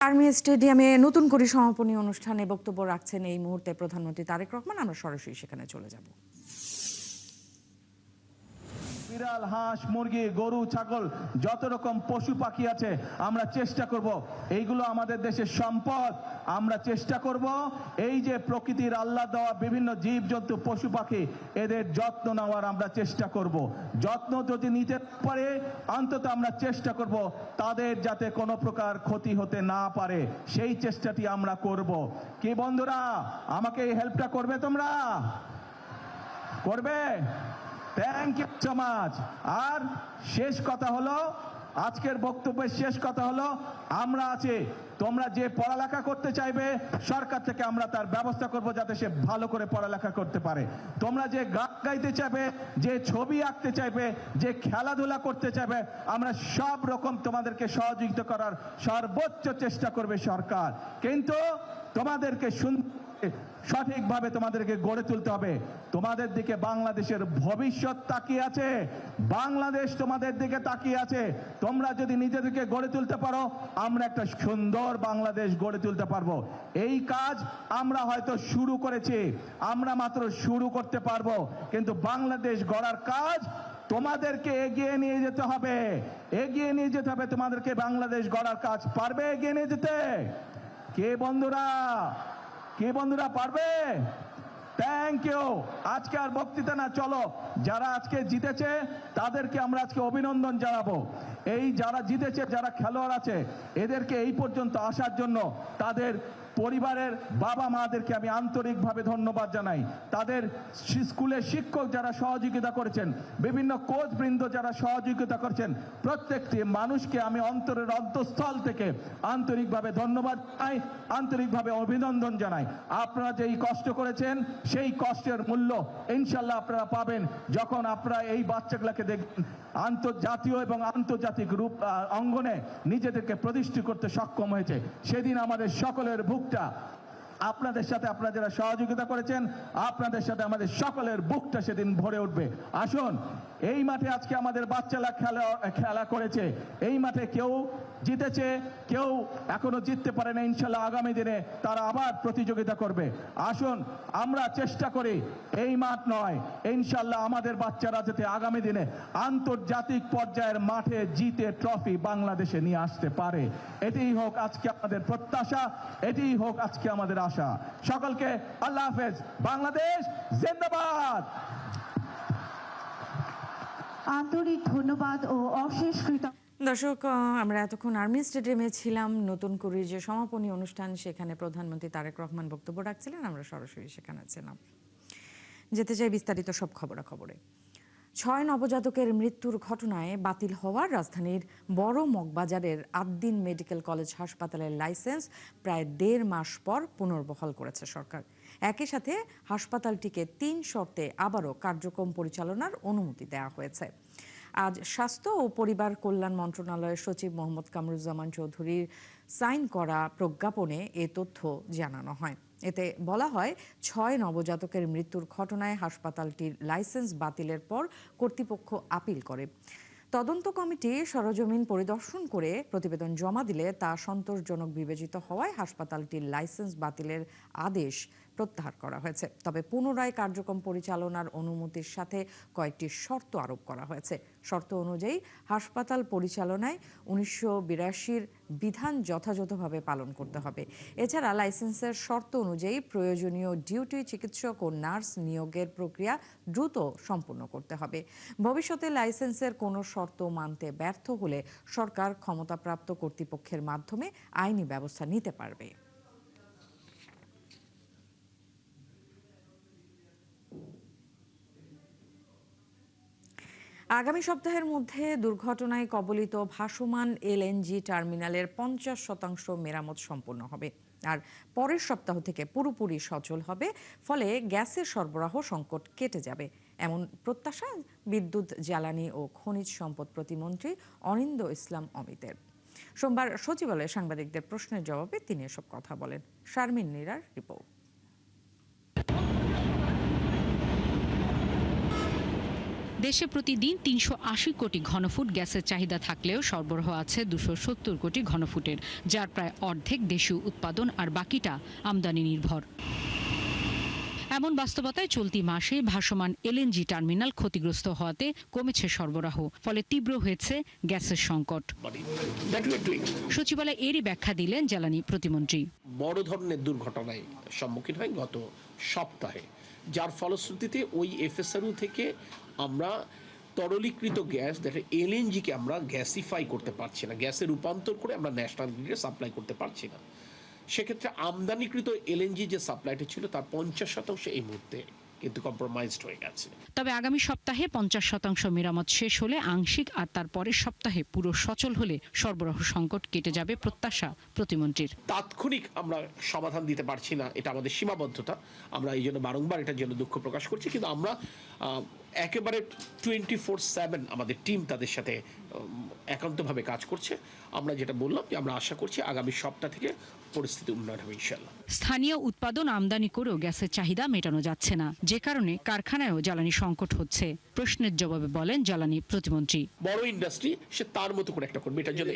Army স্টেডিয়ামে নতুন করে সমাপনী অনুষ্ঠানে বক্তব্য রাখছেন এই মুহূর্তে প্রধানমন্ত্রী তারেক রহমান। আমরা সরাসরি সেখানে চলে যাব। বিড়াল, হাঁস, মুরগি, গরু, ছাগল, যত রকম পশু পাখি আছে আমরা চেষ্টা করব, এইগুলো আমাদের দেশের সম্পদ। আমরা চেষ্টা করব এই যে প্রকৃতির আল্লাহ দেওয়া বিভিন্ন জীব জন্তু পশু পাখি এদের যত্ন নেওয়ার আমরা চেষ্টা করব। যত্ন যদি নিতে পারে অন্তত আমরা চেষ্টা করব তাদের যাতে কোনো প্রকার ক্ষতি হতে না পারে, সেই চেষ্টাটি আমরা করব। কি বন্ধুরা, আমাকে এই হেল্পটা করবে? তোমরা করবে? Thank you so much. আর শেষ কথা হলো, আজকের বক্তব্যের শেষ কথা হলো, আমরা আছি, তোমরা যে পড়ালেখা করতে চাইবে সরকার থেকে আমরা তার ব্যবস্থা করব যাতে সে ভালো করে পড়ালেখা করতে পারে। তোমরা যে গান গাইতে চাইবে, যে ছবি আঁকতে চাইবে, যে খেলাধুলা করতে চাইবে, আমরা সব রকম তোমাদেরকে সহযোগিতা করার সর্বোচ্চ চেষ্টা করবে সরকার। কিন্তু তোমাদেরকে সঠিকভাবে তোমাদেরকে গড়ে তুলতে হবে। তোমাদের দিকে বাংলাদেশের ভবিষ্যৎ তাকিয়ে আছে, বাংলাদেশ তোমাদের দিকে তাকিয়ে আছে। তোমরা যদি নিজেদেরকে গড়ে তুলতে পারো, আমরা একটা সুন্দর বাংলাদেশ গড়ে তুলতে পারবো। এই কাজ আমরা হয়তো শুরু করেছি, আমরা মাত্র শুরু করতে পারবো, কিন্তু বাংলাদেশ গড়ার কাজ তোমাদেরকে এগিয়ে নিয়ে যেতে হবে, এগিয়ে নিয়ে যেতে হবে তোমাদেরকে। বাংলাদেশ গড়ার কাজ পারবে এগিয়ে নিয়ে যেতে? কে বন্ধুরা, কে বন্ধুরা পারবে? Thank you. আজকে আর বক্তৃতা না, চলো যারা আজকে জিতেছে তাদেরকে আমরা আজকে অভিনন্দন জানাবো। এই যারা জিতেছে, যারা খেলোয়াড় আছে, এদেরকে এই পর্যন্ত আসার জন্য তাদের পরিবারের বাবা মাদেরকে আমি আন্তরিকভাবে ধন্যবাদ জানাই। তাদের স্কুলের শিক্ষক যারা সহযোগিতা করেছেন, বিভিন্ন কোচ বৃন্দ যারা সহযোগিতা করেছেন, প্রত্যেকটি মানুষকে আমি অন্তরের অন্তঃস্থল থেকে আন্তরিকভাবে ধন্যবাদ জানাই, আন্তরিকভাবে অভিনন্দন জানাই। আপনারা যেই কষ্ট করেছেন সেই কষ্টের মূল্য ইনশাল্লাহ আপনারা পাবেন যখন আপনারা এই বাচ্চাগুলোকে দেখবেন আন্তর্জাতীয় এবং আন্তর্জাতিক রূপ অঙ্গনে নিজেদেরকে প্রতিষ্ঠিত করতে সক্ষম হয়েছে। সেদিন আমাদের সকলের বুকটা আপনাদের সাথে, আপনারা যারা সহযোগিতা করেছেন, আপনাদের সাথে আমাদের সকলের বুকটা সেদিন ভরে উঠবে। আসুন, এই মাঠে আজকে আমাদের বাচ্চারা খেলা করেছে, এই মাঠে কেউ জিতেছে, কেউ এখনো জিততে পারে না। ইনশাল্লাহ আগামী দিনে তারা আবার প্রতিযোগিতা করবে। আসুন আমরা চেষ্টা করি, এই মাঠ নয়, ইনশাল্লাহ আমাদের বাচ্চারা যাতে আগামী দিনে আন্তর্জাতিক পর্যায়ের মাঠে জিতে ট্রফি বাংলাদেশে নিয়ে আসতে পারে। এটাই হোক আজকে আমাদের প্রত্যাশা, এটাই হোক আজকে আমাদের আশা। সকলকে আল্লাহ হাফেজ। বাংলাদেশ জিন্দাবাদ। আন্তরিক ধন্যবাদ ও অশেষ কৃতজ্ঞতা। দর্শক, আমরা এতক্ষণ আর্মি স্টেডিয়ামে ছিলাম। নতুন করে যে সমাপনী অনুষ্ঠান, সেখানে প্রধানমন্ত্রী তারেক রহমান বক্তব্য রাখছিলেন। আমরা সরাসরি সেখানে ছিলাম। যেতে চাই বিস্তারিত সব খবরাখবরে। 6 নবজাতকের মৃত্যুর ঘটনায় বাতিল হওয়ার রাজধানীর বড় মগবাজারের আদ্দিন মেডিকেল কলেজ হাসপাতালের লাইসেন্স প্রায় 1.5 মাস পর পুনর্বহাল করেছে সরকার। একই সাথে হাসপাতালটিকে 3 শর্তে আবারও কার্যক্রম পরিচালনার অনুমতি দেওয়া হয়েছে। আজ স্বাস্থ্য ও পরিবার কল্যাণ মন্ত্রণালয়ের সচিব মোহাম্মদ কামরুজ্জামান চৌধুরীর সাইন করা প্রজ্ঞাপনে এ তথ্য জানানো হয়। এতে বলা হয়, 6 নবজাতকের মৃত্যুর ঘটনায় হাসপাতালটির লাইসেন্স বাতিলের পর কর্তৃপক্ষ আপিল করে। তদন্ত কমিটি সরজমিন পরিদর্শন করে প্রতিবেদন জমা দিলে তা সন্তোষজনক বিবেচিত হওয়ায় হাসপাতালটির লাইসেন্স বাতিলের আদেশ প্রত্যাহার করা হয়েছে। তবে পুনরায় কার্যক্রম পরিচালনার অনুমতির সাথে কয়েকটি শর্ত আরোপ করা হয়েছে। শর্ত অনুযায়ী হাসপাতাল পরিচালনায় 1982-র বিধান যথাযথভাবে পালন করতে হবে। এছাড়া লাইসেন্সের শর্ত অনুযায়ী প্রয়োজনীয় ডিউটি চিকিৎসক ও নার্স নিয়োগের প্রক্রিয়া দ্রুত সম্পূর্ণ করতে হবে। ভবিষ্যতে লাইসেন্সের কোনো শর্ত মানতে ব্যর্থ হলে সরকার ক্ষমতাপ্রাপ্ত কর্তৃপক্ষের মাধ্যমে আইনি ব্যবস্থা নিতে পারবে। আগামী সপ্তাহের মধ্যে দুর্ঘটনায় কবলিত ভাসমান এলএনজি টার্মিনালের 50% মেরামত সম্পন্ন হবে, আর পরের সপ্তাহ থেকে পুরোপুরি সচল হবে। ফলে গ্যাসের সরবরাহ সংকট কেটে যাবে, এমন প্রত্যাশা বিদ্যুৎ, জ্বালানি ও খনিজ সম্পদ প্রতিমন্ত্রী অনিন্দ্য ইসলাম অমিতের। সোমবার সচিবালয়ে সাংবাদিকদের প্রশ্নের জবাবে তিনি এসব কথা বলেন। শারমিন নীরার রিপোর্ট। দেশে প্রতিদিন ৩৮০ কোটি ঘনফুট গ্যাসের চাহিদা থাকলেও সরবরাহ আছে ২৭০ কোটি ঘনফুটের, যার প্রায় অর্ধেক দেশীয় উৎপাদন আর বাকিটা আমদানি নির্ভর। এমন বাস্তবতায় চলতি মাসে ভাসমান এলএনজি টার্মিনাল ক্ষতিগ্রস্ত হওয়াতে কমেছে সরবরাহ, ফলে তীব্র হয়েছে গ্যাসের সংকট। সচিবালয়ে এরই ব্যাখ্যা দিলেন জ্বালানি প্রতিমন্ত্রী। বড় ধরনের দুর্ঘটনায় সম্মুখীন হয় গত সপ্তাহে, যার ফলশ্রুতিতে ওই এফএসআরইউ থেকে আমরা তরলীকৃত গ্যাস দেখা এলএনজিকে আমরা গ্যাসিফাই করতে পারছি না, গ্যাসে রূপান্তর করে আমরা ন্যাশনাল গ্রিডে সাপ্লাই করতে পারছি না। সেক্ষেত্রে আমদানিকৃত এলএনজি যে সাপ্লাইটা ছিল তার 50% এই মুহূর্তে কিন্তু কম্প্রোমাইজড হয়ে গেছে। তবে আগামী সপ্তাহে 50% মেরামত শেষ হলে আংশিক আর তার পরের সপ্তাহে পুরো সচল হলে সরবরাহ সংকট কেটে যাবে প্রত্যাশা প্রতিমন্ত্রীর। তাৎক্ষণিক আমরা সমাধান দিতে পারছি না, এটা আমাদের সীমাবদ্ধতা। আমরা এই জন্য বারংবার এটার জন্য দুঃখ প্রকাশ করছি, কিন্তু আমরা একেবারে 24/7 আমাদের টিম তাদের সাথে একান্তভাবে কাজ করছে। আমরা যেটা বললাম যে আমরা আশা করছি আগামী সপ্তাহ থেকে পরিস্থিতি উন্নয়ন হবে ইনশাআল্লাহ। স্থানীয় উৎপাদন আমদানি করেও গ্যাসের চাহিদা মেটানো যাচ্ছে না, যে কারণে কারখানায়ও জ্বালানি সংকট হচ্ছে। প্রশ্নের জবাবে বলেন জ্বালানি প্রতিমন্ত্রী, বড় ইন্ডাস্ট্রি সে তার মতো করে একটা করবে, এটার জন্য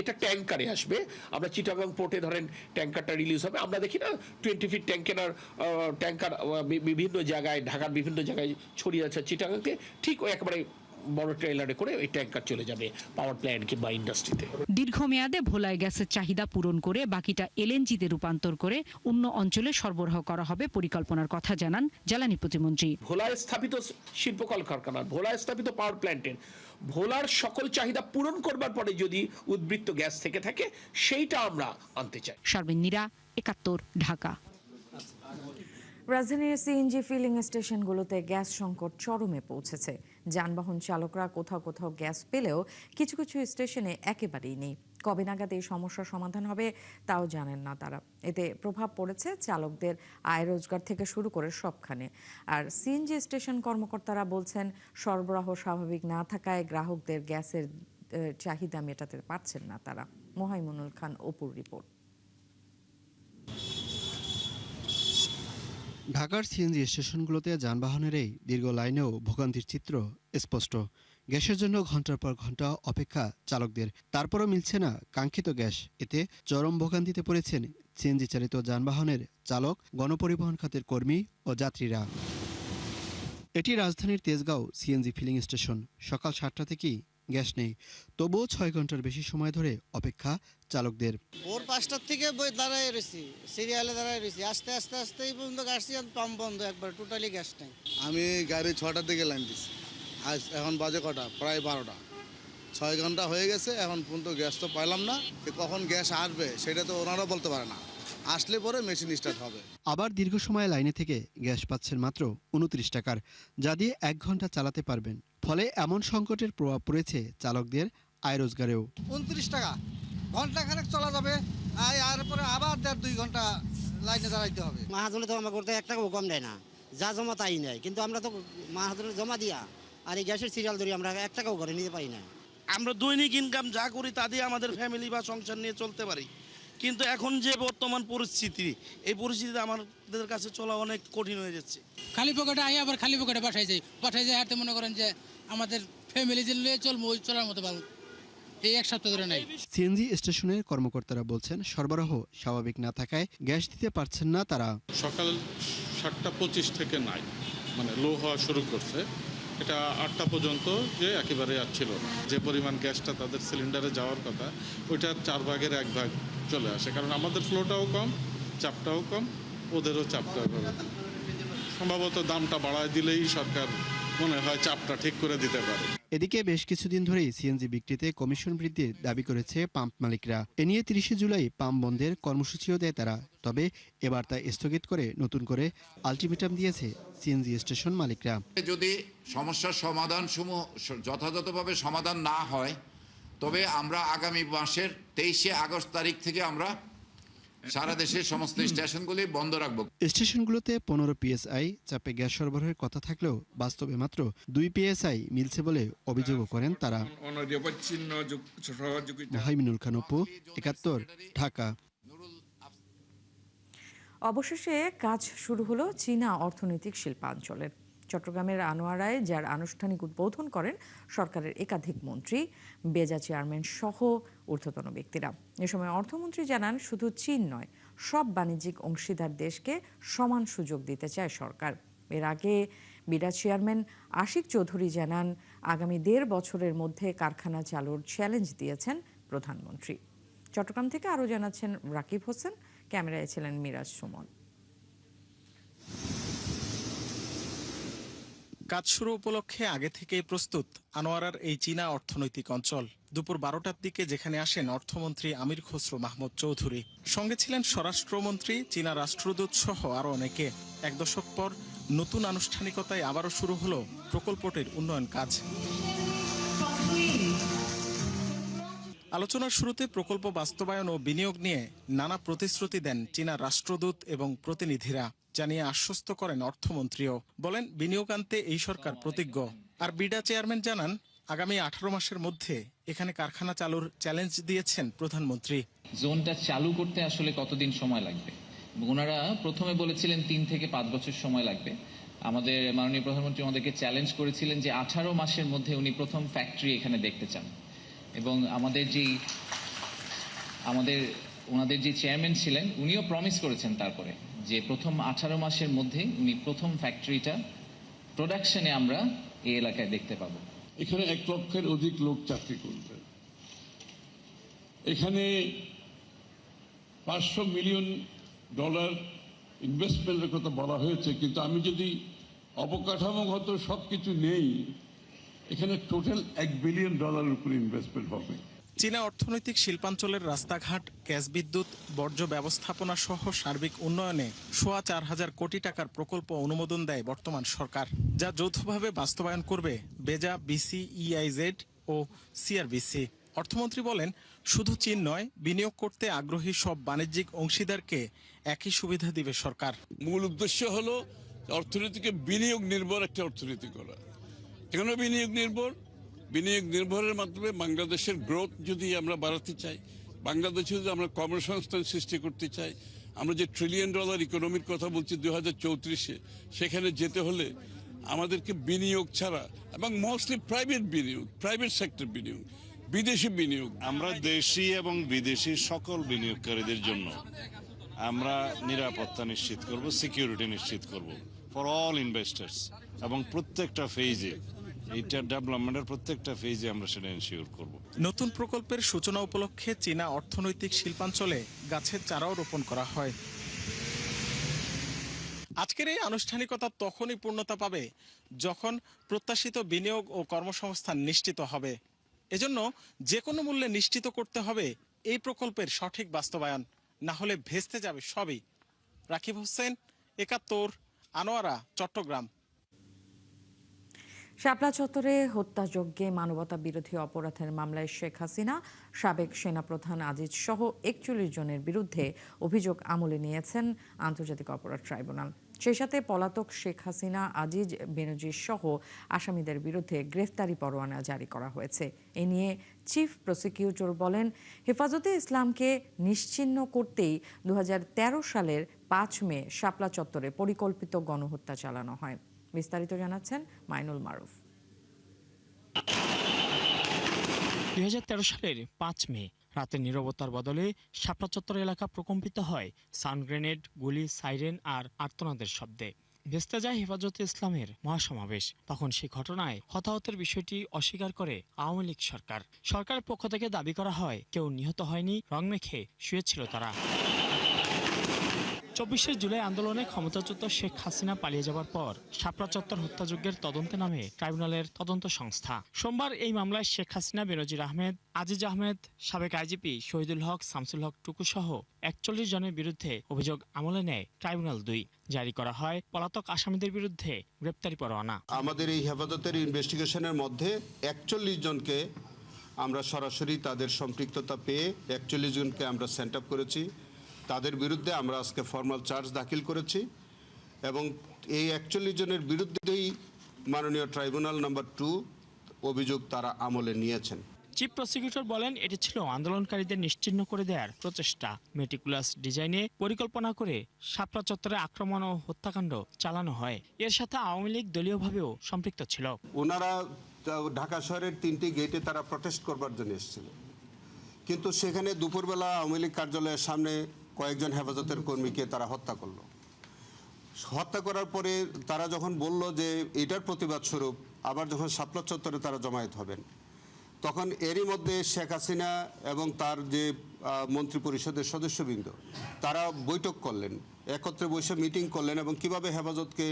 এটা ট্যাঙ্কারে আসবে। আমরা চিটাগাং পোর্টে ধরেন ট্যাঙ্কারটা রিলিজ হবে, আমরা দেখি না 20 ফিট ট্যাঙ্কার বিভিন্ন জায়গায়, ঢাকার বিভিন্ন জায়গায় ছড়িয়ে আছে চিটাগাংতে, ঠিক ওই একেবারে বড় ট্রেলারে করে ওই ট্যাঙ্কার চলে যাবে পাওয়ার প্ল্যান্ট কিংবা ইন্ডাস্ট্রিতে। দীর্ঘমেয়াদে ভোলায় গ্যাসের চাহিদা পূরণ করে বাকিটা এলএনজিতে রূপান্তর করে অন্য অঞ্চলে সরবরাহ করা হবে পরিকল্পনার কথা জানান জ্বালানি প্রতিমন্ত্রী। ভোলায় স্থাপিত শিল্প কলকারখানার, ভোলায় স্থাপিত পাওয়ার প্ল্যান্টের ভোলার সকল চাহিদা পূরণ করবার পরে যদি উদ্বৃত্ত গ্যাস থেকে থাকে সেইটা আমরা আনতে চাই। শারমিন নীরা, ৭১, ঢাকা। রাজধানীর সিএনজি ফিলিং স্টেশনগুলোতে গ্যাস সংকট চরমে পৌঁছেছে। যানবাহন চালকরা কোথাও কোথাও গ্যাস পেলেও কিছু কিছু স্টেশনে একেবারেই নেই। কবে নাগাদ এই সমস্যার সমাধান হবে তাও জানেন না তারা। এতে প্রভাব পড়েছে চালকদের আয় রোজগার থেকে শুরু করে সবখানে। আর সিএনজি স্টেশন কর্মকর্তারা বলছেন সরবরাহ স্বাভাবিক না থাকায় গ্রাহকদের গ্যাসের চাহিদা মেটাতে পারছেন না তারা। মোহাইমুনুল খান অপুর রিপোর্ট। ঢাকার সিএনজি স্টেশনগুলোতে যানবাহনের এই দীর্ঘ লাইনেও ভোগান্তির চিত্র স্পষ্ট। গ্যাসের জন্য ঘন্টার পর ঘন্টা অপেক্ষা চালকদের, তারপরও মিলছে না কাঙ্ক্ষিত গ্যাস। এতে চরম ভোগান্তিতে পড়েছেন সিএনজি চালিত যানবাহনের চালক, গণপরিবহন খাতের কর্মী ও যাত্রীরা। এটি রাজধানীর তেজগাঁও সিএনজি ফিলিং স্টেশন। সকাল 7টা থেকেই গ্যাস নেই, তবুও 6 ঘন্টার বেশি সময় ধরে অপেক্ষা চালকদের। ভোর 5টার থেকে দাঁড়ায় রয়েছি, সিরিয়ালে দাঁড়ায় রয়েছি, আস্তে আস্তে আস্তে এই পর্যন্ত গ্যাস পাম্প বন্ধ, একবার টোটালি গ্যাস নেই। আমি গাড়ি 6টার দিকে লাইন দিচ্ছি, আজ এখন বাজে কটা, প্রায় 12টা। 6 ঘন্টা হয়ে গেছে, এখন পর্যন্ত গ্যাস তো পাইলাম না। কখন গ্যাস আসবে সেটা তো ওনারা বলতে পারে না, আসলে পরে মেশিন স্টার্ট হবে। আবার দীর্ঘ সময় লাইনে থেকে গ্যাস পাচ্ছেন মাত্র 29 টাকার, যা দিয়ে 1 ঘন্টা চালাতে পারবেন। ফলে এমন সংকটের প্রভাব পড়েছে চালকদের আয় রোজগারেও। 29 টাকা ঘন্টা খানেক চলা যাবে, আর পরে আবার 1.5-2 ঘন্টা লাইনে দাঁড়াইতে হবে। মাহাজনে তো আমার করতে 1 টাকাও কম দেয় না, যা জমা তাই নেয়। কিন্তু আমরা তো মাহাজনে জমা দিয়া আর এই গ্যাসের সিরিয়াল ধরি আমরা 1 টাকাও ঘরে নিতে পারি না। আমরা দৈনিক ইনকাম যা করি তা দিয়ে আমাদের ফ্যামিলি বা সংসার নিয়ে চলতে পারি, কিন্তু এখন যে বর্তমান পরিস্থিতি, এই পরিস্থিতিতে আমাদের কাছে চলা অনেক কঠিন হয়ে যাচ্ছে। খালি পকেটে আই আবার খালি পকেটে বাসায় যাই হাঁটতে মনে করেন যে আমাদের ফ্যামিলি যে নিয়ে চলবো ওই চলার মতো পাবো এই 1 সপ্তাহ ধরে নাই। সিএনজি স্টেশনের কর্মকর্তারা বলছেন সরবরাহ স্বাভাবিক না থাকায় গ্যাস দিতে পারছেন না তারা। সকাল 7:25 থেকে নাই, মানে লো হওয়া শুরু করছে। এটা 8টা পর্যন্ত যে একেবারে আসছিল না। যে পরিমাণ গ্যাসটা তাদের সিলিন্ডারে যাওয়ার কথা ওইটার 4 ভাগের 1 ভাগ চলে আসে, কারণ আমাদের ফ্লোটাও কম, চাপটাও কম, ওদেরও চাপটাও কম। সম্ভবত দামটা বাড়ায় দিলেই সরকার মনে হয় চাপটা ঠিক করে দিতে পারে। এদিকে বেশ কিছুদিন ধরেই সিএনজি বিক্রিতে কমিশন বৃদ্ধির দাবি করেছে পাম্প মালিকরা। এ নিয়ে 30 জুলাই পাম্প বন্ধের কর্মসূচিও দেয় তারা। তবে এবার তা স্থগিত করে নতুন করে আলটিমেটাম দিয়েছে সিএনজি স্টেশন মালিকরা। যদি সমস্যার সমাধানসমূহ যথাযথভাবে সমাধান না হয়, তবে আমরা আগামী মাসের 23 আগস্ট তারিখ থেকে আমরা সারা দেশের সমস্ত স্টেশনগুলি বন্ধ রাখবো। স্টেশনগুলোতে 15 PSI চাপে গ্যাস সরবরাহের কথা থাকলেও বাস্তবে মাত্র 2 PSI মিলছে বলে অভিযোগও করেন তারা। মোহাইমুনুল খান অপু, ৭১, ঢাকা। অবশেষে কাজ শুরু হলো চীনা অর্থনৈতিক শিল্পাঞ্চলের। চট্টগ্রামের আনোয়ারায় যার আনুষ্ঠানিক উদ্বোধন করেন সরকারের একাধিক মন্ত্রী, বেজা চেয়ারম্যান সহ ঊর্ধ্বতন ব্যক্তিরা। এ সময় অর্থমন্ত্রী জানান, শুধু চীন নয়, সব বাণিজ্যিক অংশীদার দেশকে সমান সুযোগ দিতে চায় সরকার। এর আগে বিডা চেয়ারম্যান আশিক চৌধুরী জানান, আগামী ১.৫ বছরের মধ্যে কারখানা চালুর চ্যালেঞ্জ দিয়েছেন প্রধানমন্ত্রী। চট্টগ্রাম থেকে আরও জানাচ্ছেন রাকিব হোসেন, ক্যামেরায় ছিলেন মিরাজ সুমন। কাজ শুরু উপলক্ষে আগে থেকেই প্রস্তুত আনোয়ারার এই চীনা অর্থনৈতিক অঞ্চল। দুপুর ১২টার দিকে যেখানে আসেন অর্থমন্ত্রী আমির খসরু মাহমুদ চৌধুরী, সঙ্গে ছিলেন স্বরাষ্ট্রমন্ত্রী, চীনা রাষ্ট্রদূত সহ আরও অনেকে। ১ দশক পর নতুন আনুষ্ঠানিকতায় আবারও শুরু হলো প্রকল্পটির উন্নয়ন কাজ। আলোচনার শুরুতে প্রকল্প বাস্তবায়ন ও বিনিয়োগ নিয়ে নানা প্রতিশ্রুতি দেন চীনা রাষ্ট্রদূত এবং প্রতিনিধিরা, জানিয়ে আশ্বস্ত করেন অর্থমন্ত্রীও। বলেন, বিনিয়োগ আনতে এই সরকার প্রতিজ্ঞ। আর বিডা চেয়ারম্যান জানান, আগামী ১৮ মাসের মধ্যে এখানে কারখানা চালুর চ্যালেঞ্জ দিয়েছেন প্রধানমন্ত্রী। জোনটা চালু করতে আসলে কতদিন সময় লাগবে? ওনারা প্রথমে বলেছিলেন ৩ থেকে ৫ বছর সময় লাগবে। আমাদের মাননীয় প্রধানমন্ত্রী আমাদেরকে চ্যালেঞ্জ করেছিলেন যে ১৮ মাসের মধ্যে উনি প্রথম ফ্যাক্টরি এখানে দেখতে চান। এবং ওনাদের যে চেয়ারম্যান ছিলেন উনিও প্রমিস করেছেন তারপরে যে প্রথম ১৮ মাসের মধ্যে উনি প্রথম ফ্যাক্টরিটা প্রোডাকশনে আমরা এই এলাকায় দেখতে পাবো। এখানে ১ লক্ষের অধিক লোক চাকরি করবে। এখানে $৫০০ মিলিয়ন ইনভেস্টমেন্টের কথা বলা হয়েছে, কিন্তু আমি যদি অবকাঠামোগত সবকিছু নেই, এখানে টোটাল $1 বিলিয়ন উপরে ইনভেস্টমেন্ট হবে। চীনা অর্থনৈতিক শিল্পাঞ্চলের রাস্তাঘাট, গ্যাস বিদ্যুৎ, বর্জ্য ব্যবস্থাপনা সহ সার্বিক উন্নয়নে ৪,৫০০ কোটি টাকার প্রকল্প অনুমোদন দেয় বর্তমান সরকার, যা যৌথভাবে বাস্তবায়ন করবে বেজা, বিসি, ইআইজেড ও সিআরবিসি। অর্থমন্ত্রী বলেন, শুধু চীন নয়, বিনিয়োগ করতে আগ্রহী সব বাণিজ্যিক অংশীদারকে একই সুবিধা দিবে সরকার। মূল উদ্দেশ্য হলো অর্থনীতিকে বিনিয়োগ নির্ভর একটা অর্থনীতি করা। কেন বিনিয়োগ নির্ভর? বিনিয়োগ নির্ভরের মাধ্যমে বাংলাদেশের গ্রোথ যদি আমরা বাড়াতে চাই, বাংলাদেশে যদি আমরা কর্মসংস্থান সৃষ্টি করতে চাই, আমরা যে $1 ট্রিলিয়ন ইকোনমির কথা বলছি 2034-এ, সেখানে যেতে হলে আমাদেরকে বিনিয়োগ ছাড়া, এবং মোস্টলি প্রাইভেট বিনিয়োগ, প্রাইভেট সেক্টর বিনিয়োগ, বিদেশি বিনিয়োগ। আমরা দেশি এবং বিদেশি সকল বিনিয়োগকারীদের জন্য আমরা নিরাপত্তা নিশ্চিত করব, সিকিউরিটি নিশ্চিত করব ফর অল ইনভেস্টার্স, এবং প্রত্যেকটা ফেজে, এইটা ডেভেলপমেন্টের প্রত্যেকটা ফেজে আমরা সেটা এনশিওর করব। নতুন প্রকল্পের সূচনা উপলক্ষে চীনা অর্থনৈতিক শিল্পাঞ্চলে গাছের চারাও রোপণ করা হয়। আজকের এই আনুষ্ঠানিকতা তখনই পূর্ণতা পাবে যখন প্রত্যাশিত বিনিয়োগ ও কর্মসংস্থান নিশ্চিত হবে। এজন্য যে কোনো মূল্যে নিশ্চিত করতে হবে এই প্রকল্পের সঠিক বাস্তবায়ন, না হলে ভেস্তে যাবে সবই। রাকিব হোসেন, ৭১, আনোয়ারা, চট্টগ্রাম। শাপলা চত্বরে হত্যাযজ্ঞে মানবতা বিরোধী অপরাধের মামলায় শেখ হাসিনা, সাবেক সেনাপ্রধান আজিজ সহ ৪১ জনের বিরুদ্ধে অভিযোগ আমলে নিয়েছেন আন্তর্জাতিক অপরাধ ট্রাইব্যুনাল। সেই সাথে পলাতক শেখ হাসিনা, আজিজ, বেনজির সহ আসামিদের বিরুদ্ধে গ্রেফতারি পরোয়ানা জারি করা হয়েছে। এ নিয়ে চিফ প্রসিকিউটর বলেন, হেফাজতে ইসলামকে নিশ্চিহ্ন করতেই ২০১৩ সালের ৫ মে শাপলা চত্বরে পরিকল্পিত গণহত্যা চালানো হয়। বিস্তারিত জানাচ্ছেন মাইনুল মারুফ। ২০১৩ সালের ৫ মে রাতের নীরবতার বদলে শাপলা চত্বর এলাকা প্রকম্পিত হয় সাউন্ড গ্রেনেড, গুলি, সাইরেন আর আর্তনাদের শব্দে। ভেস্তে যায় হেফাজতে ইসলামের মহাসমাবেশ। তখন সেই ঘটনায় হতাহতের বিষয়টি অস্বীকার করে আওয়ামী লীগ সরকার। সরকারের পক্ষ থেকে দাবি করা হয়, কেউ নিহত হয়নি, রং মেখে শুয়েছিল তারা। ২৪শে জুলাই আন্দোলনে ক্ষমতাচ্যুত শেখ হাসিনা পালিয়ে যাওয়ার পর শাপলা চত্বর হত্যাযজ্ঞের তদন্তে নামে ট্রাইব্যুনালের তদন্ত সংস্থা। সোমবার এই মামলায় শেখ হাসিনা, বেনজির আহমেদ, আজিজ আহমেদ, সাবেক আইজিপি শহীদুল হক, শামসুল হক টুকু সহ ৪১ জনের বিরুদ্ধে অভিযোগ আমলে নেয় ট্রাইব্যুনাল ২। জারি করা হয় পলাতক আসামিদের বিরুদ্ধে গ্রেপ্তারি পরোয়ানা। আমাদের এই হেফাজতের ইনভেস্টিগেশনের মধ্যে ৪১ জনকে আমরা সরাসরি তাদের সম্পৃক্ততা পেয়ে ৪১ জনকে আমরা সেন্ট আপ করেছি। তাদের বিরুদ্ধে আমরা আজকে ফর্মাল চার্জ দাখিল করেছি এবং এই ৪১ জনের বিরুদ্ধেই মাননীয় ট্রাইব্যুনাল নাম্বার ২ অভিযোগ তারা আমলে নিয়েছেন। চিফ প্রসিকিউটর বলেন এটি ছিল আন্দোলনকারীদের নিশ্চিহ্ন করে দেওয়ার প্রচেষ্টা। মেটিকুলাস ডিজাইনে পরিকল্পনা করে শাপলা চত্বরে আক্রমণ ও হত্যাকাণ্ড চালানো হয়। এর সাথে আওয়ামী লীগ দলীয়ভাবেও সম্পৃক্ত ছিল। ওনারা ঢাকা শহরের 3টি গেটে তারা প্রটেস্ট করবার জন্য এসেছিল, কিন্তু সেখানে দুপুরবেলা আওয়ামী লীগ কার্যালয়ের সামনে কয়েকজন হেফাজতের কর্মীকে তারা হত্যা করলো। হত্যা করার পরে তারা যখন বলল যে এটার প্রতিবাদ স্বরূপ আবার যখন শাপলা চত্বরে তারা জমায়েত হবেন, তখন এরই মধ্যে শেখ হাসিনা এবং তার যে মন্ত্রী পরিষদের সদস্যবৃন্দ তারা বৈঠক করলেন, একত্রে বসে মিটিং করলেন এবং কিভাবে হেফাজতকে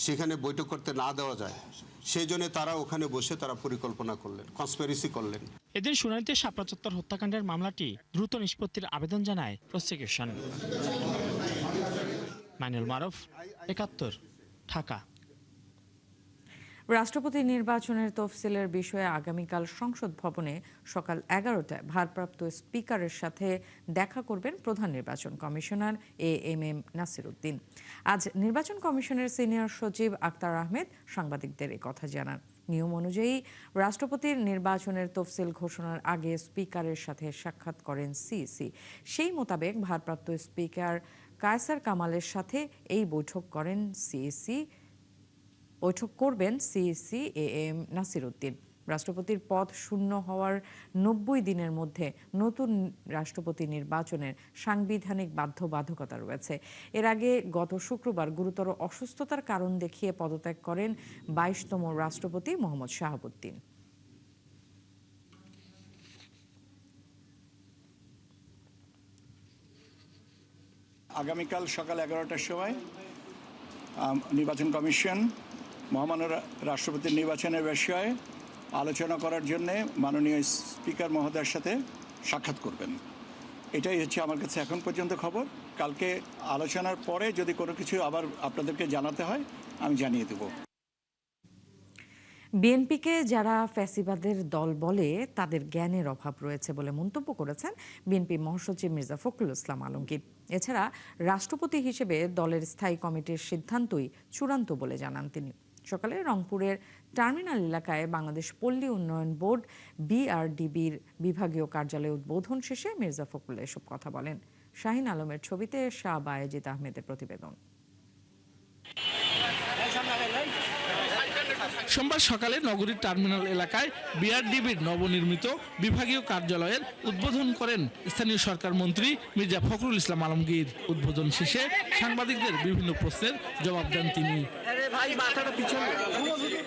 সেখানে বৈঠক করতে না দেওয়া যায় সেই জন্য তারা ওখানে বসে তারা পরিকল্পনা করলেন, কনস্পিরেসি করলেন। এদিন শুনানিতে শাপলা চত্বর হত্যাকাণ্ডের মামলাটি দ্রুত নিষ্পত্তির আবেদন জানায় প্রসিকিউশন। মাইনুল মারুফ, ৭১, ঢাকা। রাষ্ট্রপতি নির্বাচনের তফসিলের বিষয়ে আগামীকাল সংসদ ভবনে সকাল 11টায় ভারপ্রাপ্ত স্পিকারের সাথে দেখা করবেন প্রধান নির্বাচন কমিশনার AMM নাসির উদ্দিন। আজ নির্বাচন কমিশনের সিনিয়র সচিব আক্তার আহমেদ সাংবাদিকদের কথা জানান। নিয়ম অনুযায়ী রাষ্ট্রপতির নির্বাচনের তফসিল ঘোষণার আগে স্পিকারের সাথে সাক্ষাৎ করেন সিইসি। সেই মোতাবেক ভারপ্রাপ্ত স্পিকার কায়সার কামালের সাথে এই বৈঠক করবেন সিইসি AM নাসির উদ্দিন। রাষ্ট্রপতির পদ শূন্য হওয়ার 90 দিনের মধ্যে নতুন রাষ্ট্রপতি নির্বাচনের সাংবিধানিক বাধ্যবাধকতা রয়েছে। এর আগে গত শুক্রবার গুরুতর অসুস্থতার কারণ দেখিয়ে পদত্যাগ করেন 22তম রাষ্ট্রপতি মোহাম্মদ শাহাবুদ্দিন। আগামীকাল সকাল 11টার সময় নির্বাচন কমিশন মহামান্য রাষ্ট্রপতির নির্বাচনের বিষয়ে আলোচনা করার জন্য মাননীয় স্পিকার মহোদয়ের সাথে সাক্ষাৎ করবেন। এটাই হচ্ছে আমার কাছে এখন পর্যন্ত খবর। কালকে আলোচনার পরে যদি কোনো কিছু আবার আপনাদেরকে জানাতে হয় আমি জানিয়ে দেব। বিএনপিকে যারা ফ্যাসিবাদের দল বলে তাদের জ্ঞানের অভাব রয়েছে বলে মন্তব্য করেছেন বিএনপি মহাসচিব মির্জা ফখরুল ইসলাম আলমগীর। এছাড়া রাষ্ট্রপতি হিসেবে দলের স্থায়ী কমিটির সিদ্ধান্তই চূড়ান্ত বলে জানান তিনি। সকালে রংপুরের টার্মিনাল এলাকায় বাংলাদেশ পল্লী উন্নয়ন বোর্ড BRDBর বিভাগীয় কার্যালয় উদ্বোধন শেষে মির্জা ফখরুল এসব কথা বলেন। শাহিন আলমের ছবিতে শাহ বায়েজিদ আহমেদের প্রতিবেদন। সোমবার সকালে নগরীর টার্মিনাল এলাকায় BRDBর নবনির্মিত বিভাগীয় কার্যালয়ের উদ্বোধন করেন স্থানীয় সরকার মন্ত্রী মির্জা ফখরুল ইসলাম আলমগীর। উদ্বোধন শেষে সাংবাদিকদের বিভিন্ন প্রশ্নের জবাব দেন তিনি।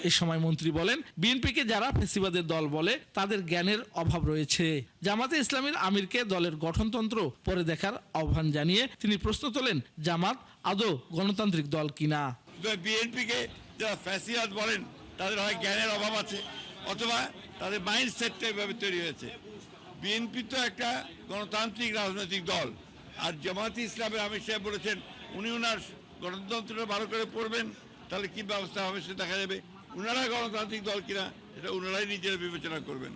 এ সময় মন্ত্রী বলেন, বিএনপিকে যারা ফ্যাসিবাদের দল বলে তাদের জ্ঞানের অভাব রয়েছে। জামাতে ইসলামীর আমিরকে দলের গঠনতন্ত্র পরে দেখার আহ্বান জানিয়ে তিনি প্রশ্ন তোলেন, জামাত আদৌ গণতান্ত্রিক দল কিনা। বিএনপিকে যারা ফ্যাসিবাদ বলেন তাদের হয় জ্ঞানের অভাব আছে অথবা তাদের মাইন্ডসেটটা এভাবে তৈরি হয়েছে। বিএনপি তো একটা গণতান্ত্রিক রাজনৈতিক দল, আর জামাতে ইসলামের আমির সাহেব বলেছেন উনি ওনার গণতন্ত্রটা ভালো করে পড়বেন, তাহলে কি ব্যবস্থা হবে সে দেখা যাবে। ওনারা গণতান্ত্রিক দল কিনা এটা ওনারাই নিজেরা বিবেচনা করবেন।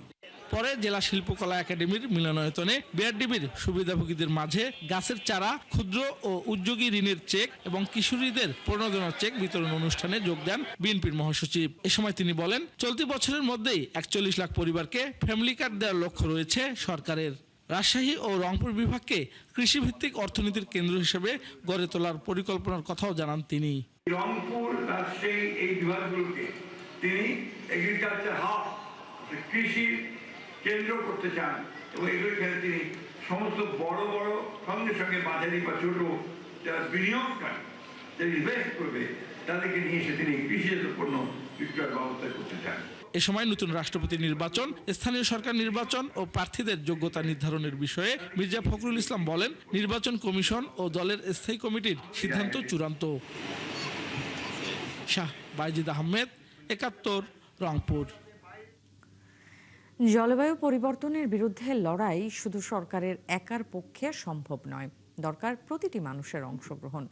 পরে জেলা শিল্পকলা একাডেমির মিলনায়তনে BRDBর সুবিধাভোগীদের মাঝে গাছের চারা, ক্ষুদ্র ও উদ্যোগী ঋণের চেক এবং কিশোরীদের প্রণোদনার চেক বিতরণ অনুষ্ঠানে যোগ দেন বিএনপির মহাসচিব। এ সময় তিনি বলেন, চলতি বছরের মধ্যেই 41 লাখ পরিবারকে ফ্যামিলি কার্ড দেওয়ার লক্ষ্য রয়েছে সরকারের। রাজশাহী ও রংপুর বিভাগকে কৃষিভিত্তিক অর্থনীতির কেন্দ্র হিসেবে গড়ে তোলার পরিকল্পনার কথাও জানান তিনি। রংপুর, রাজশাহী এই বিভাগগুলোকে তিনি এগ্রিকালচার হাব, কৃষি কেন্দ্র করতে চান এবং এগুলোখানে তিনি সমস্ত বড় বড় সঙ্গে সঙ্গে মাঝারি বা ছোট যারা বিনিয়োগকারী যারা ইনভেস্ট করবে তাদেরকে নিয়ে এসে তিনি কৃষিজাত পণ্য বিক্রয়ের ব্যবস্থা করতে চান। এ সময় নতুন রাষ্ট্রপতি নির্বাচন, স্থানীয় সরকার নির্বাচন ও প্রার্থীদের যোগ্যতা নির্ধারণের বিষয়ে মির্জা ফখরুল ইসলাম বলেন, নির্বাচন কমিশন ও দলের স্থায়ী কমিটির সিদ্ধান্ত চূড়ান্ত। শাহ বায়েজিদ আহমেদ, ৭১, রংপুর। জলবায়ু পরিবর্তনের বিরুদ্ধে লড়াই শুধু সরকারের একার পক্ষে সম্ভব নয়, দরকার প্রতিটি মানুষের অংশগ্রহণ।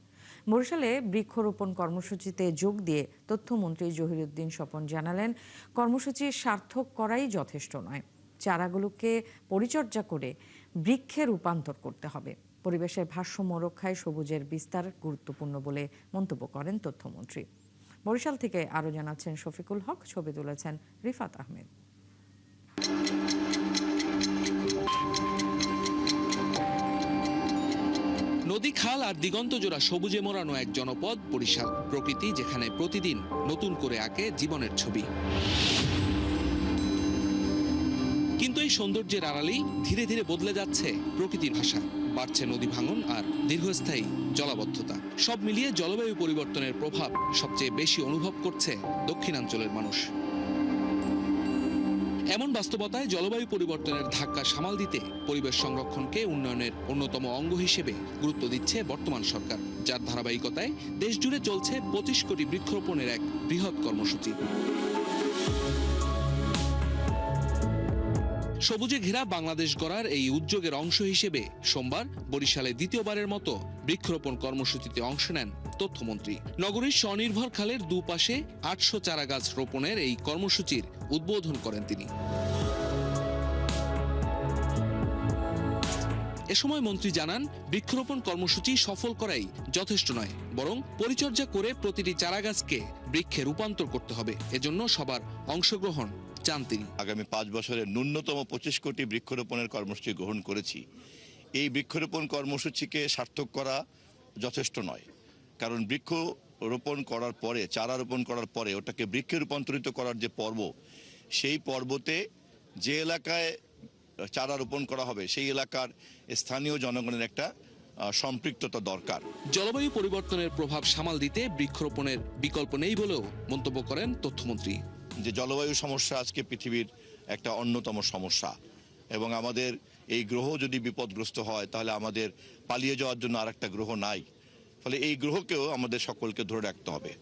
বরিশালে বৃক্ষরোপণ কর্মসূচিতে যোগ দিয়ে তথ্যমন্ত্রী জহিরুদ্দিন স্বপন জানালেন, কর্মসূচি সার্থক করাই যথেষ্ট নয়, চারাগুলোকে পরিচর্যা করে বৃক্ষে রূপান্তর করতে হবে। পরিবেশের ভারসাম্য রক্ষায় সবুজের বিস্তার গুরুত্বপূর্ণ বলে মন্তব্য করেন তথ্যমন্ত্রী। বরিশাল থেকে আরও জানাচ্ছেন শফিকুল হক, ছবি তুলেছেন রিফাত আহমেদ। নদী, খাল আর দিগন্ত জোড়া সবুজে মোড়ানো এক জনপদ বরিশাল। প্রকৃতি যেখানে প্রতিদিন নতুন করে আঁকে জীবনের ছবি। কিন্তু এই সৌন্দর্যের আড়ালেই ধীরে ধীরে বদলে যাচ্ছে প্রকৃতির ভাষা। বাড়ছে নদী ভাঙন আর দীর্ঘস্থায়ী জলাবদ্ধতা। সব মিলিয়ে জলবায়ু পরিবর্তনের প্রভাব সবচেয়ে বেশি অনুভব করছে দক্ষিণাঞ্চলের মানুষ। এমন বাস্তবতায় জলবায়ু পরিবর্তনের ধাক্কা সামাল দিতে পরিবেশ সংরক্ষণকে উন্নয়নের অন্যতম অঙ্গ হিসেবে গুরুত্ব দিচ্ছে বর্তমান সরকার, যার ধারাবাহিকতায় দেশজুড়ে চলছে 25 কোটি বৃক্ষরোপণের এক বৃহৎ কর্মসূচি। সবুজে ঘেরা বাংলাদেশ গড়ার এই উদ্যোগের অংশ হিসেবে সোমবার বরিশালে দ্বিতীয়বারের মতো বৃক্ষরোপণ কর্মসূচিতে অংশ নেন তথ্যমন্ত্রী। নগরীর স্বনির্ভর খালের দুপাশে 800 চারা গাছ রোপণের এই কর্মসূচির উদ্বোধন করেন তিনি। এ সময় মন্ত্রী জানান, বৃক্ষরোপণ কর্মসূচি সফল করাই যথেষ্ট নয়, বরং পরিচর্যা করে প্রতিটি চারা গাছকে বৃক্ষে রূপান্তর করতে হবে। এজন্য সবার অংশগ্রহণ চান তিনি। আগামী 5 বছরে ন্যূনতম 25 কোটি বৃক্ষরোপণের কর্মসূচি গ্রহণ করেছি। এই বৃক্ষরোপণ কর্মসূচিকে সার্থক করা যথেষ্ট নয়, কারণ বৃক্ষ রোপণ করার পরে, চারা রোপণ করার পরে ওটাকে বৃক্ষে রূপান্তরিত করার যে পর্ব, সেই পর্বতে যে এলাকায় চারা রোপণ করা হবে সেই এলাকার স্থানীয় জনগণের একটা সম্পৃক্ততা দরকার। জলবায়ু পরিবর্তনের প্রভাব সামাল দিতে বৃক্ষরোপণের বিকল্প নেই বলেও মন্তব্য করেন তথ্যমন্ত্রী। যে জলবায়ু সমস্যা আজকে পৃথিবীর একটা অন্যতম সমস্যা, এবং আমাদের এই গ্রহ যদি বিপদগ্রস্ত হয় তাহলে আমাদের পালিয়ে যাওয়ার জন্য আরেকটা গ্রহ নাই। ফলে এই গ্রহকেও আমাদের সকলকে ধরে রাখতে হবে।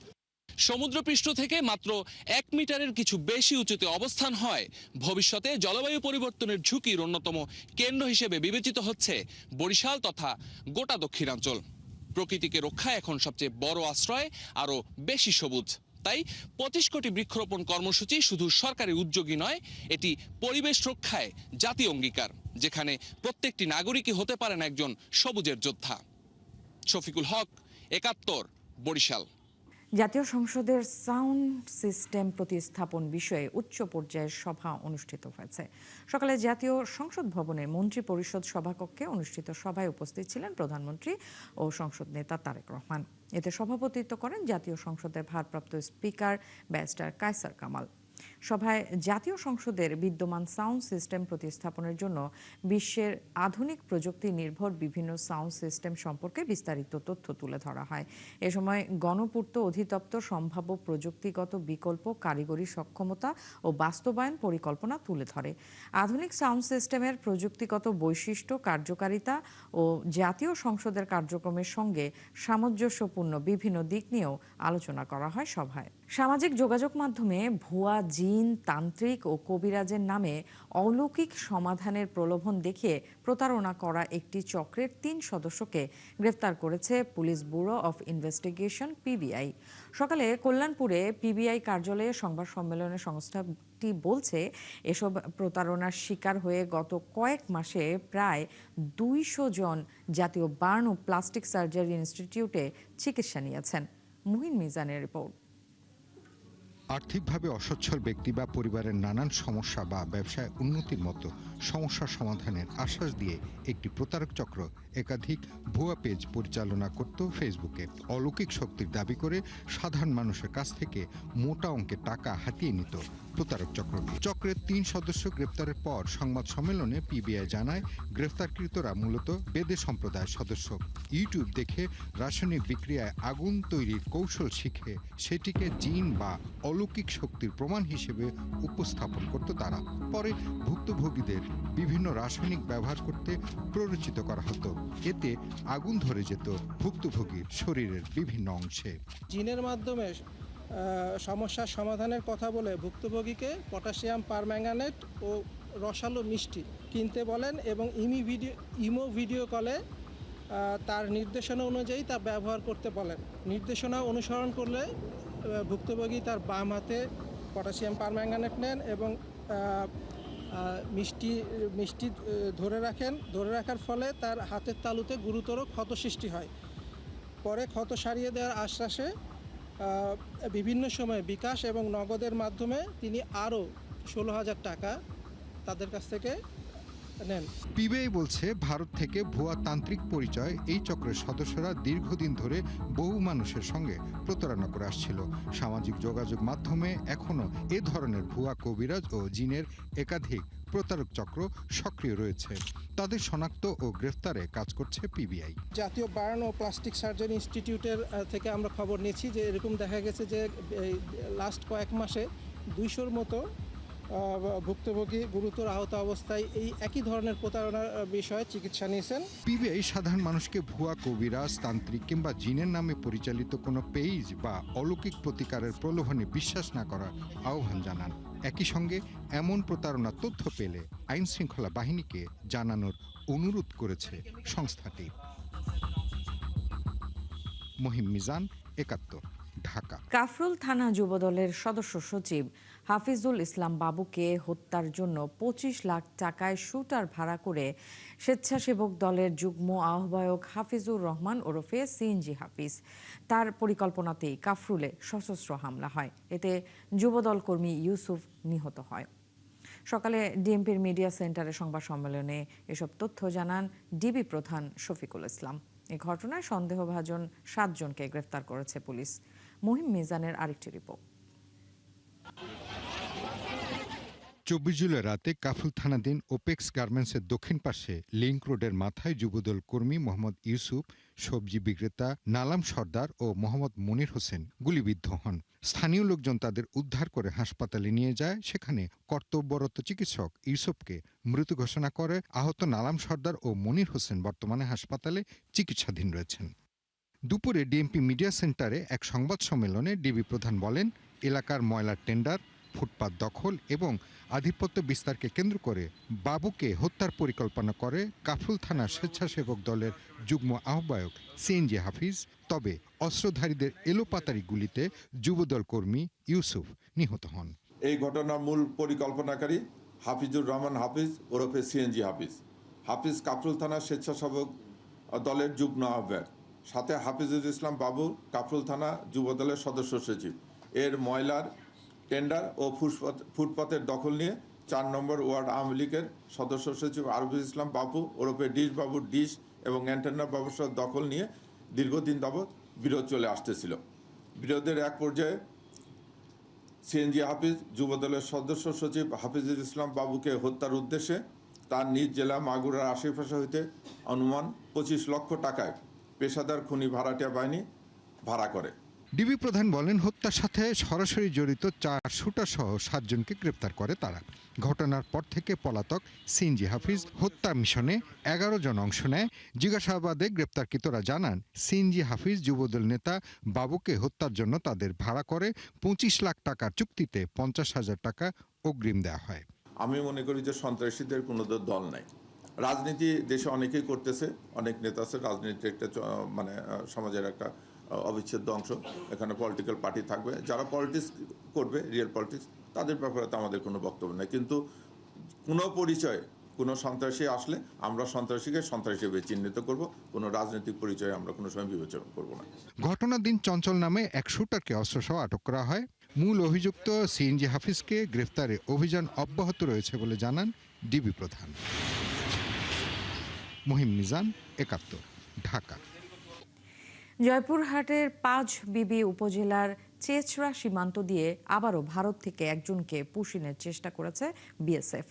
সমুদ্রপৃষ্ঠ থেকে মাত্র 1 মিটারের কিছু বেশি উঁচুতে অবস্থান হয় ভবিষ্যতে জলবায়ু পরিবর্তনের ঝুঁকির অন্যতম কেন্দ্র হিসেবে বিবেচিত হচ্ছে বরিশাল তথা গোটা দক্ষিণাঞ্চল। প্রকৃতিকে রক্ষায় এখন সবচেয়ে বড় আশ্রয় আরও বেশি সবুজ। তাই 25 কোটি বৃক্ষরোপণ কর্মসূচি শুধু সরকারি উদ্যোগই নয়, এটি পরিবেশ রক্ষায় জাতীয় অঙ্গীকার, যেখানে প্রত্যেকটি নাগরিকই হতে পারেন একজন সবুজের যোদ্ধা। শফিকুল হক, 71, বরিশাল। জাতীয় সংসদের সাউন্ড সিস্টেম প্রতিস্থাপন বিষয়ে উচ্চ পর্যায়ের সভা অনুষ্ঠিত হয়েছে। সকালে জাতীয় সংসদ ভবনের মন্ত্রী পরিষদ সভাকক্ষে অনুষ্ঠিত সভায় উপস্থিত ছিলেন প্রধানমন্ত্রী ও সংসদ নেতা তারেক রহমান। এতে সভাপতিত্ব করেন জাতীয় সংসদের ভারপ্রাপ্ত স্পিকার ব্যারিস্টার কায়সার কামাল। সভায় জাতীয় সংসদের বিদ্যমান সাউন্ড সিস্টেম প্রতিস্থাপনের জন্য বিশ্বের আধুনিক প্রযুক্তি নির্ভর বিভিন্ন সাউন্ড সিস্টেম সম্পর্কে বিস্তারিত তথ্য তুলে ধরা হয়। এ সময় গণপূর্ত অধিদপ্তর সম্ভাব্য প্রযুক্তিগত বিকল্প, কারিগরি সক্ষমতা ও বাস্তবায়ন পরিকল্পনা তুলে ধরে। আধুনিক সাউন্ড সিস্টেমের প্রযুক্তিগত বৈশিষ্ট্য, কার্যকারিতা ও জাতীয় সংসদের কার্যক্রমের সঙ্গে সামঞ্জস্যপূর্ণ বিভিন্ন দিক নিয়েও আলোচনা করা হয় সভায়। সামাজিক যোগাযোগ মাধ্যমে ভুয়া জিন, তান্ত্রিক ও কবিরাজের নামে অলৌকিক সমাধানের প্রলোভন দেখিয়ে প্রতারণা করা একটি চক্রের 3 সদস্যকে গ্রেফতার করেছে police bureau of investigation PBI. সকালে কল্যাণপুরে পিবিআই কার্যালয়ে সংবাদ সম্মেলনে সংস্থাটি বলছে, এসব প্রতারণার শিকার হয়ে গত কয়েক মাসে প্রায় 200 জন জাতীয় বার্ন ও প্লাস্টিক সার্জারি ইনস্টিটিউটে চিকিৎসা নিয়েছেন। মুহিন মিজানের রিপোর্ট। আর্থিকভাবে অসচ্ছল ব্যক্তি বা পরিবারের নানান সমস্যা বা ব্যবসায় উন্নতির মতো সমস্যা সমাধানের আশ্বাস দিয়ে একটি প্রতারক চক্র একাধিক ভুয়া পেজ পরিচালনা করত ফেসবুকে। অলৌকিক শক্তির দাবি করে সাধারণ মানুষের কাছ থেকে মোটা অঙ্কের টাকা হাতিয়ে নিত প্রতারক চক্রটি। চক্রের 3 সদস্য গ্রেপ্তারের পর সংবাদ সম্মেলনে পিবিআই জানায়, গ্রেফতারকৃতরা মূলত বেদে সম্প্রদায়ের সদস্য। ইউটিউব দেখে রাসায়নিক বিক্রিয়ায় আগুন তৈরির কৌশল শিখে সেটিকে জিন বা অলৌকিক শক্তির প্রমাণ হিসেবে উপস্থাপন করত তারা। পরে ভুক্তভোগীদের বিভিন্ন রাসায়নিক ব্যবহার করতে প্ররোচিত করা হতো। এতে আগুন ধরে যেত ভুক্তভোগীর শরীরের বিভিন্ন অংশে। জিনের মাধ্যমে সমস্যার সমাধানের কথা বলে ভুক্তভোগীকে পটাশিয়াম পারম্যাঙ্গানেট ও রসালো মিষ্টি কিনতে বলেন এবং ইমো ভিডিও কলে তার নির্দেশনা অনুযায়ী তা ব্যবহার করতে বলেন। নির্দেশনা অনুসরণ করলে ভুক্তভোগী তার বাম হাতে পটাশিয়াম পারম্যাঙ্গানেট নেন এবং মিষ্টি ধরে রাখার ফলে তার হাতের তালুতে গুরুতর ক্ষত সৃষ্টি হয়। পরে ক্ষত সারিয়ে দেওয়ার আশ্বাসে বিভিন্ন সময় বিকাশ এবং নগদের মাধ্যমে তিনি আরও 16,000 টাকা তাদের কাছ থেকে নেন। পিবিআই বলছে ভারত থেকে ভুয়া তান্ত্রিক পরিচয় এই চক্রের সদস্যরা দীর্ঘদিন ধরে বহু মানুষের সঙ্গে প্রতারণা করে আসছিল। সামাজিক যোগাযোগ মাধ্যমে এখনো এ ধরনের ভুয়া কবিরাজ ও জিনের একাধিক প্রতারক চক্র সক্রিয় রয়েছে। তাদের শনাক্ত ও গ্রেফতারে কাজ করছে পিবিআই। জাতীয় বার্ন ও প্লাস্টিক সার্জারি ইনস্টিটিউটের থেকে আমরা খবর নিয়েছি যে এরকম দেখা গেছে যে লাস্ট কয়েক মাসে 200-র মতো ভুক্তভোগী গুরুতর আহত অবস্থায় এই একই ধরনের প্রতারণার বিষয়ে চিকিৎসা নিয়েছেন। পিবিআই সাধারণ মানুষকে ভুয়া কবিরাজ, তান্ত্রিক কিংবা জিনের নামে পরিচালিত কোনো পেজ বা অলৌকিক প্রতিকারের প্রলোভনে বিশ্বাস না করার আহ্বান জানান। একই সঙ্গে এমন প্রতারণার তথ্য পেলে আইন শৃঙ্খলা বাহিনীকে জানানোর অনুরোধ করেছে সংস্থাটি। মহিম মিজান, ৭১, ঢাকা। কাফরুল থানা যুবদলের সদস্য সচিব হাফিজুল ইসলাম বাবুকে হত্যার জন্য 25 লাখ টাকায় শুটার ভাড়া করে স্বেচ্ছাসেবক দলের যুগ্ম আহ্বায়ক হাফিজুর রহমান ওরফে সিএনজি হাফিজ, তার পরিকল্পনাতেই কাফরুলে সশস্ত্র হামলা হয়। এতে যুবদল কর্মী ইউসুফ নিহত হয়। সকালে ডিএমপির মিডিয়া সেন্টারে সংবাদ সম্মেলনে এসব তথ্য জানান ডিবি প্রধান শফিকুল ইসলাম। এ ঘটনায় সন্দেহভাজন 7 জনকে গ্রেফতার করেছে পুলিশ। মহিম মিজানের আরেকটি রিপোর্ট। 24 জুলাই রাতে কাফরুল থানাধীন ওপেক্স গার্মেন্টসের দক্ষিণ পাশে লিংক রোডের মাথায় যুবদল কর্মী মোহাম্মদ ইউসুফ, সবজি বিক্রেতা নালাম সর্দার ও মোহাম্মদ মনির হোসেন গুলিবিদ্ধ হন। স্থানীয় লোকজন তাদের উদ্ধার করে হাসপাতালে নিয়ে যায়। সেখানে কর্তব্যরত চিকিৎসক ইউসুফকে মৃত ঘোষণা করে। আহত নালাম সর্দার ও মনির হোসেন বর্তমানে হাসপাতালে চিকিৎসাধীন রয়েছেন। দুপুরে ডিএমপি মিডিয়া সেন্টারে এক সংবাদ সম্মেলনে ডিবি প্রধান বলেন, এলাকার ময়লার টেন্ডার, ফুটপাত দখল এবং আধিপত্য বিস্তারকে কেন্দ্র করে বাবুকে হত্যার পরিকল্পনা করে কাফরুল থানা স্বেচ্ছাসেবক দলের যুগ্ম আহ্বায়ক সিএনজি হাফিজ। তবে অস্ত্রধারীদের এলোপাতারি গুলিতে যুবদল কর্মী ইউসুফ নিহত হন। এই ঘটনার মূল পরিকল্পনাকারী হাফিজুর রহমান হাফিজ ওরফে সিএনজি হাফিজ। হাফিজ কাফরুল থানা স্বেচ্ছাসেবক দলের যুগ্ম আহ্বায়ক, সাথে হাফিজুল ইসলাম বাবু কাফরুল থানা যুবদলের সদস্য সচিব। এর ময়লার টেন্ডার ও ফুটপাতের দখল নিয়ে 4 নম্বর ওয়ার্ড আওয়ামী লীগের সদস্য সচিব আরফিজ ইসলাম বাবু ওরফে ডিশ বাবুর ডিশ এবং অ্যান্টেনা ব্যবসার দখল নিয়ে দীর্ঘদিন যাবৎ বিরোধ চলে আসতেছিল। বিরোধের এক পর্যায়ে সিএনজি হাফিজ যুবদলের সদস্য সচিব হাফিজুল ইসলাম বাবুকে হত্যার উদ্দেশ্যে তার নিজ জেলা মাগুরার আশেপাশে হইতে অনুমান 25 লক্ষ টাকায় পেশাদার খুনি ভাড়াটিয়া বাহিনী ভাড়া করে। ডিবি প্রধান বলেন, হত্যার সাথে সরাসরি জড়িত 4 শুটার সহ 7 জনকে গ্রেপ্তার করে তারা। ঘটনার পর থেকে পলাতক সিএনজি হাফিজ হত্যা মিশনে 11 জন অংশ নেয়। জিজ্ঞাসাবাদে গ্রেপ্তারকৃতরা জানান, সিএনজি হাফিজ যুবদল নেতা বাবুকে হত্যার জন্য তাদের ভাড়া করে 25 লাখ টাকার চুক্তিতে 50,000 টাকা অগ্রিম দেওয়া হয়। আমি মনে করি যে সন্ত্রাসীদের কোনো দল নাই। রাজনীতি দেশে অনেকেই করতেছে, অনেক নেতা আছে। রাজনীতি একটা সমাজের একটা অবিচ্ছেদ্য অংশ। এখানে পলিটিক্যাল পার্টি থাকবে, যারা পলিটিক্স করবে, রিয়েল পলিটিক্স, তাদের ব্যাপারে তো আমাদের কোনো বক্তব্য নেই। কিন্তু কোনো পরিচয় কোনো সন্ত্রাসী আসলে আমরা সন্ত্রাসীকে সন্ত্রাসী হিসেবে চিহ্নিত করব, কোনো রাজনৈতিক পরিচয় আমরা কোনো সময় বিবেচনা করব না। ঘটনার দিন চঞ্চল নামে এক শুটারকে অস্ত্রসহ আটক করা হয়। মূল অভিযুক্ত সিএনজি হাফিজকে গ্রেফতারে অভিযান অব্যাহত রয়েছে বলে জানান ডিবি প্রধান। মহিম মিজান, ৭১, ঢাকা। জয়পুরহাটের পাঁচবিবি উপজেলার চেচড়া সীমান্ত দিয়ে আবারও ভারত থেকে একজনকে পুশিনের চেষ্টা করেছে বিএসএফ।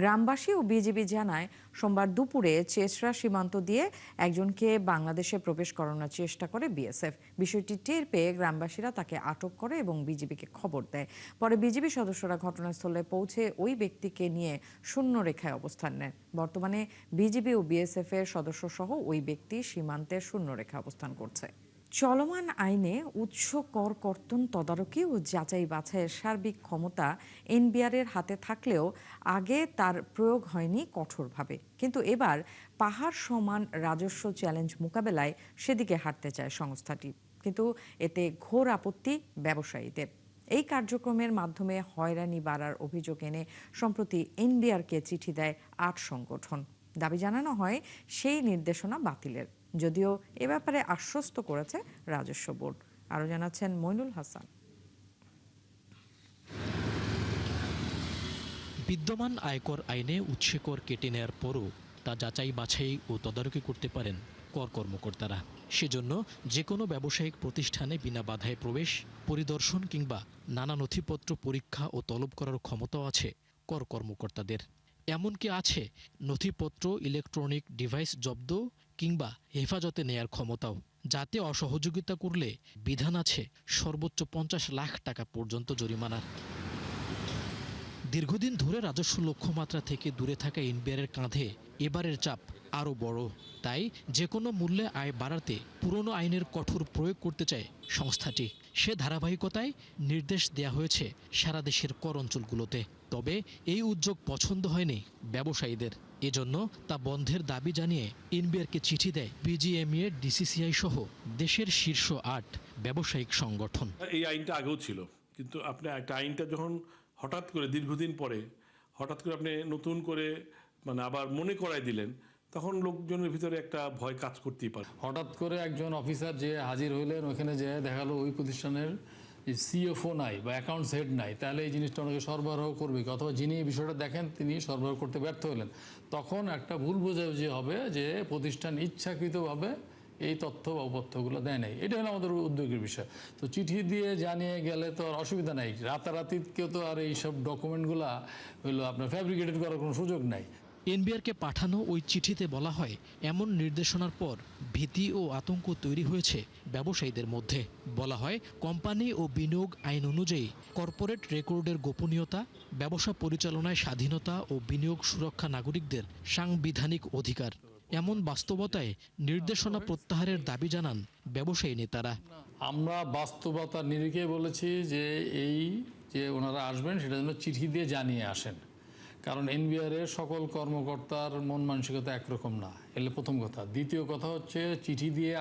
গ্রামবাসী ও বিজিবি জানায়, সোমবার দুপুরে চেচড়া সীমান্ত দিয়ে একজনকে বাংলাদেশে প্রবেশ করানোর চেষ্টা করে বিএসএফ। বিষয়টি টের পেয়ে গ্রামবাসীরা তাকে আটক করে এবং বিজিবিকে খবর দেয়। পরে বিজিবি সদস্যরা ঘটনাস্থলে পৌঁছে ওই ব্যক্তিকে নিয়ে শূন্য রেখায় অবস্থান নেন। বর্তমানে বিজিবি ও বিএসএফ এর সদস্য সহ ওই ব্যক্তি সীমান্তের শূন্য রেখায় অবস্থান করছে। চলমান আইনে উৎস কর কর্তন, তদারকি ও যাচাই বাছাইয়ের সার্বিক ক্ষমতা এনবিআরের হাতে থাকলেও আগে তার প্রয়োগ হয়নি কঠোরভাবে। কিন্তু এবার পাহাড় সমান রাজস্ব চ্যালেঞ্জ মোকাবেলায় সেদিকে হাঁটতে চায় সংস্থাটি। কিন্তু এতে ঘোর আপত্তি ব্যবসায়ীদের। এই কার্যক্রমের মাধ্যমে হয়রানি বাড়ার অভিযোগ এনে সম্প্রতি এনবিআরকে চিঠি দেয় 8 সংগঠন। দাবি জানানো হয় সেই নির্দেশনা বাতিলের, যদিও এ ব্যাপারে আশ্বস্ত করেছে রাজস্ব বোর্ড। আরও জানাচ্ছেন মইনুল হাসান। বিদ্যমান আয়কর আইনে উৎসে কর কেটে নেয়ার পরও তা যাচাই বাছাই ও তদারকি করতে পারেন কর কর্মকর্তারা। সেজন্য যে কোনো ব্যবসায়িক প্রতিষ্ঠানে বিনা বাধায় প্রবেশ, পরিদর্শন কিংবা নানা নথিপত্র পরীক্ষা ও তলব করার ক্ষমতাও আছে কর কর্মকর্তাদের। এমনকি আছে নথিপত্র, ইলেকট্রনিক ডিভাইস জব্দ কিংবা হেফাজতে নেয়ার ক্ষমতাও। যাতে অসহযোগিতা করলে বিধান আছে সর্বোচ্চ 50 লাখ টাকা পর্যন্ত জরিমানার। দীর্ঘদিন ধরে রাজস্ব লক্ষ্যমাত্রা থেকে দূরে থাকা এনবিআরের কাঁধে এবারের চাপ আরও বড়। তাই যে কোনো মূল্যে আয় বাড়াতে পুরনো আইনের কঠোর প্রয়োগ করতে চায় সংস্থাটি। সে ধারাবাহিকতায় নির্দেশ দেয়া হয়েছে সারা দেশের কর অঞ্চলগুলোতে। তবে এই উদ্যোগ পছন্দ হয়নি ব্যবসায়ীদের। এজন্য তা বন্ধের দাবি জানিয়ে এনবিআরকে চিঠি দেয় বিজিএমইএ, ডিসিসিআই সহ দেশের শীর্ষ 8 ব্যবসায়িক সংগঠন। এই আইনটা আগেও ছিল, কিন্তু আপনি একটা আইনটা যখন হঠাৎ করে দীর্ঘদিন পরে হঠাৎ করে আপনি নতুন করে আবার মনে করাই দিলেন, তখন লোকজনের ভিতরে একটা ভয় কাজ করতেই পারে। হঠাৎ করে একজন অফিসার যে হাজির হইলেন, ওখানে যে দেখালো ওই প্রতিষ্ঠানের সিএফও নাই বা অ্যাকাউন্টস হেড নাই, তাহলে এই জিনিসটা ওনাকে সরবরাহ করবে, অথবা যিনি এই বিষয়টা দেখেন তিনি সরবরাহ করতে ব্যর্থ হলেন, তখন একটা ভুল বোঝাবুঝি হবে যে প্রতিষ্ঠান ইচ্ছাকৃতভাবে এই তথ্য বা উপতথ্যগুলো দেয় নাই। এটা হলো আমাদের উদ্যোগের বিষয়। তো চিঠি দিয়ে জানিয়ে গেলে তো আর অসুবিধা নাই, রাতারাতি কেউ তো আর এইসব ডকুমেন্টগুলা হইলো আপনার ফ্যাব্রিকেটেড করার কোনো সুযোগ নাই। এনবিআরকে পাঠানো ওই চিঠিতে বলা হয়, এমন নির্দেশনার পর ভীতি ও আতঙ্ক তৈরি হয়েছে ব্যবসায়ীদের মধ্যে। বলা হয়, কোম্পানি ও বিনিয়োগ আইন অনুযায়ী কর্পোরেট রেকর্ডের গোপনীয়তা, ব্যবসা পরিচালনায় স্বাধীনতা ও বিনিয়োগ সুরক্ষা নাগরিকদের সাংবিধানিক অধিকার। এমন বাস্তবতায় নির্দেশনা প্রত্যাহারের দাবি জানান ব্যবসায়ী নেতারা। আমরা বাস্তবতার নিরিখে বলেছি যে এই যে ওনারা আসবেন সেটা যেন চিঠি দিয়ে জানিয়ে আসেন, কারণ এনবিআরের সকল কর্মকর্তার মন মানসিকতা একরকম না, এলে প্রথম কথা। দ্বিতীয় কথা হচ্ছে, চিঠি দিয়ে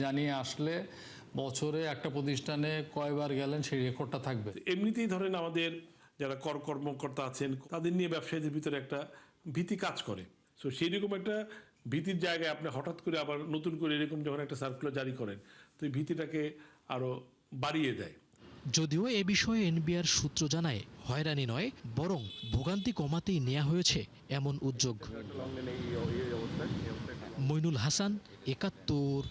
জানিয়ে আসলে বছরে একটা প্রতিষ্ঠানে কয়বার গেলেন সেই রেকর্ডটা থাকবে। এমনিতেই ধরেন আমাদের যারা কর কর্মকর্তা আছেন তাদের নিয়ে ব্যবসায়ীদের ভিতরে একটা ভীতি কাজ করে। সো সেই রকম একটা ভীতির জায়গায় আপনি হঠাৎ করে আবার নতুন করে এরকম যখন একটা সার্কুলার জারি করেন, তো এই ভীতিটাকে আরও বাড়িয়ে দেয়। যদিও এ বিষয়ে এনবিআর সূত্র জানায়, হয়রানি নয় বরং ভোগান্তি কমাতেই নেওয়া হয়েছে এমন উদ্যোগ। মইনুল হাসান, ৭১।